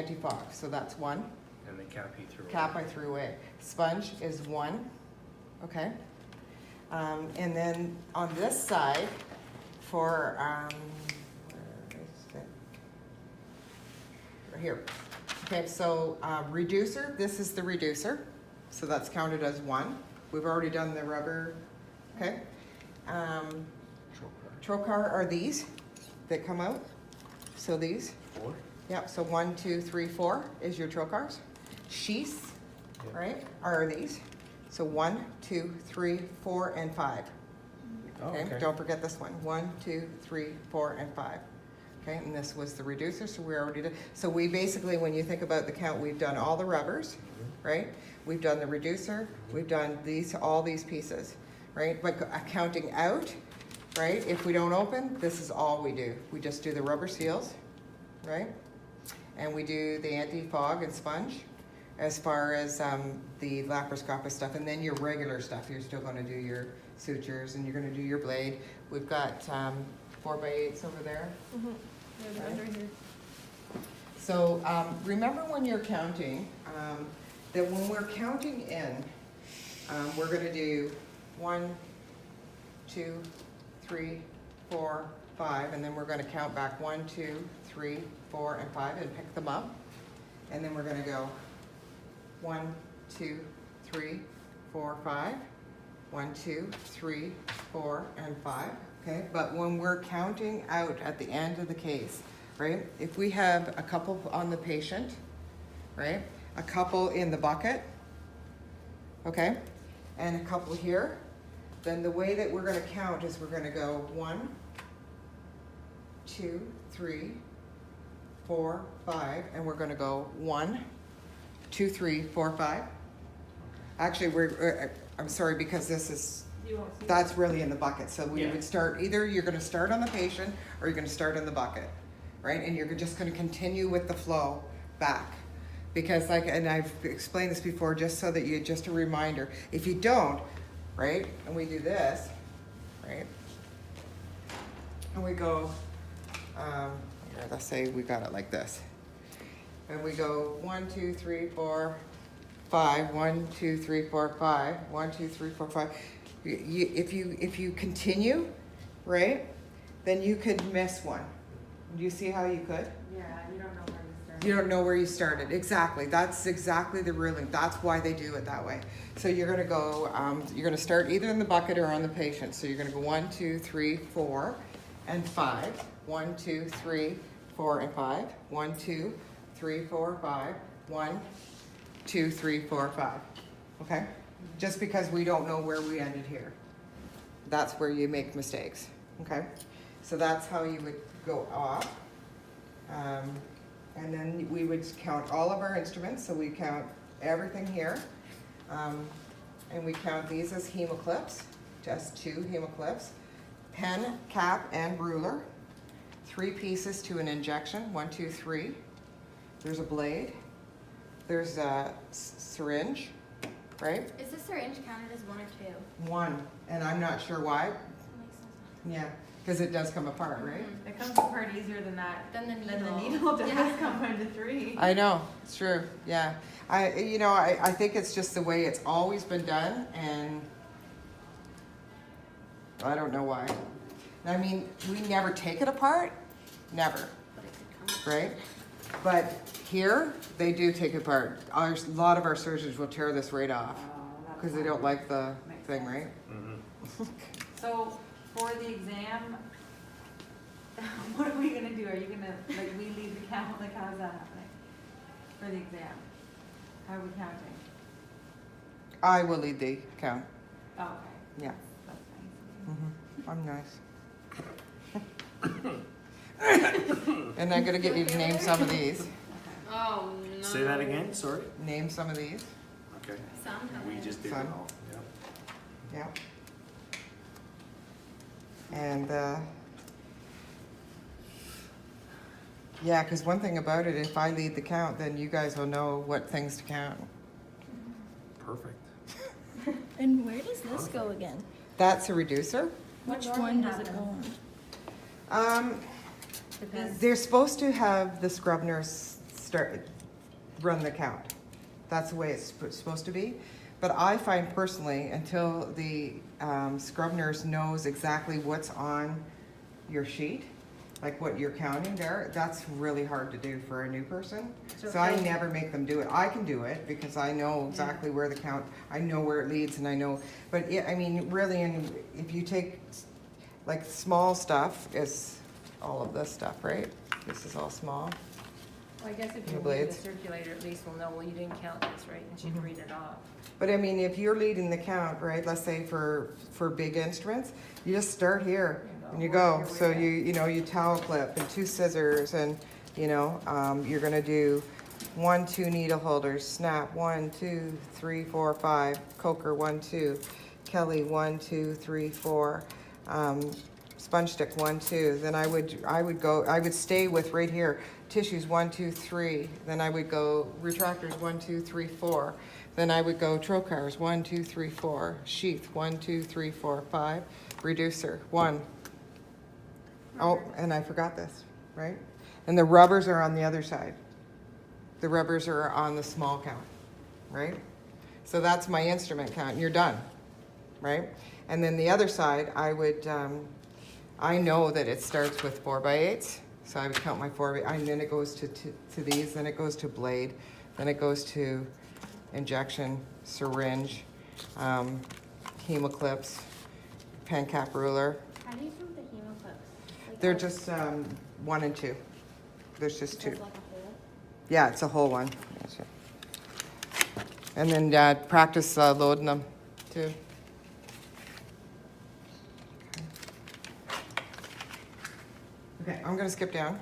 anti-fog, so that's 1. And the cap you threw away. Cap I threw away. Sponge is 1, okay? And then on this side, for, where is it? Right here. Okay, so reducer, this is the reducer, so that's counted as 1. We've already done the rubber, okay? Trocar are these that come out, so these. 4? Yep, so 1, 2, 3, 4 is your trocars. Sheaths, Yep. right, are these. So 1, 2, 3, 4, and 5. Oh, Okay, okay. don't forget this one. 1, 2, 3, 4, and 5. Okay, and this was the reducer, so we already did. So we basically, when you think about the count, we've done all the rubbers, right? We've done the reducer, we've done these, all these pieces, right? But counting out, right? If we don't open, this is all we do. We just do the rubber seals, right? And we do the anti-fog and sponge as far as the laparoscopic stuff. And then your regular stuff, you're still gonna do your sutures and you're gonna do your blade. We've got 4x8s over there. There's one right here. So remember when you're counting, that when we're counting in, we're gonna do 1, 2, 3, 4, 5, and then we're gonna count back 1, 2, 3, 4, and 5 and pick them up. And then we're gonna go 1, 2, 3, 4, 5. 1, 2, 3, 4, and 5. Okay, but when we're counting out at the end of the case, right? If we have a couple on the patient, right? A couple in the bucket, okay? And a couple here, then the way that we're gonna count is we're gonna go 1, 2, 3, 4, 5, and we're gonna go 1, 2, 3, 4, 5. Actually, I'm sorry, because this is, You won't see that's really in the bucket. So we Yeah. would start, either you're gonna start on the patient or you're gonna start in the bucket, right? And you're just gonna continue with the flow back. Because and I've explained this before, just so that just a reminder, if you don't, right, and we do this, right? And we go, here, let's say we got it like this. And we go 1, 2, 3, 4, 5, 1, 2, 3, 4, 5, 1, 2, 3, 4, 5. If you continue, right, then you could miss one. Do you see how you could? Yeah, you don't know where to start. You don't know where you started. Exactly. That's exactly the ruling. That's why they do it that way. So you're gonna go, you're gonna start either in the bucket or on the patient. So you're gonna go 1, 2, 3, 4, and 5. 1, 2, 3, 4, and 5. 1, 2, 3, 4, 5. 1, 2, 3, 4, 5. Okay? Just because we don't know where we ended here. That's where you make mistakes. Okay? So that's how you would go off. And then we would count all of our instruments. So we count everything here. And we count these as hemoclips, just 2 hemoclips. Pen, cap, and ruler. 3 pieces to an injection, 1, 2, 3. There's a blade. There's a syringe, right? Is the syringe counted as 1 or 2? 1, and I'm not sure why. That makes sense. Yeah, because it does come apart, right? It comes apart easier than that. Then the Then the needle. needle does Yeah. come into 3. I know, it's true, yeah. I think it's just the way it's always been done, and I don't know why. I mean, we never take it apart, never, But it could come. right? But here, they do take it apart. A lot of our surgeons will tear this right off, because they don't like the thing, right? Mm-hmm. So for the exam, what are we gonna do? Are you gonna, like, we leave the count, like, how's that happening? For the exam? How are we counting? I will lead the count, Oh, okay. yeah. That's nice. I'm nice. And I'm gonna get you to name some of these. Okay. Oh, no. Say that again, sorry? Name some of these, Okay. Some have We it. just did it Fun. all, yeah. yeah. And, yeah, because one thing about it, if I lead the count, then you guys will know what things to count. Perfect. And where does this go again? That's a reducer. What Which normally one does it happens? go on? Depends. They're supposed to have the scrub nurse run the count. That's the way it's supposed to be. But I find personally, until the scrub nurse knows exactly what's on your sheet, like what you're counting there, that's really hard to do for a new person. So I never make them do it. I can do it because I know exactly where the count, I know where it leads and I know, but I mean, really, if you take, like, small stuff is all of this stuff, right? This is all small. Well, I guess if The you're reading the blades. circulator, at least we'll know, well, you didn't count this, right? And she can read it off. But I mean, if you're leading the count, right, let's say for big instruments, you just start here and you go. So you towel clip and 2 scissors and, you're gonna do 1, 2 needle holders, snap, 1, 2, 3, 4, 5, Coker, 1, 2, Kelly, 1, 2, 3, 4, sponge stick, 1, 2. Then I would stay with right here, tissues, 1, 2, 3. Then I would go retractors, 1, 2, 3, 4. Then I would go trocars, 1, 2, 3, 4. Sheath, 1, 2, 3, 4, 5. Reducer, 1. Oh, and I forgot this, right? And the rubbers are on the other side. The rubbers are on the small count, right? So that's my instrument count, and you're done, right? And then the other side, I would, I know that it starts with 4x8s, so I would count my 4 and then it goes to these, then it goes to blade, then it goes to injection, syringe, hemoclips, pen cap ruler. How do you count the hemoclips? Like They're how- just 1 and 2. There's just is 2. this like a hole? Yeah, it's a whole one. That's it. And then practice loading them too. Okay, I'm gonna skip down.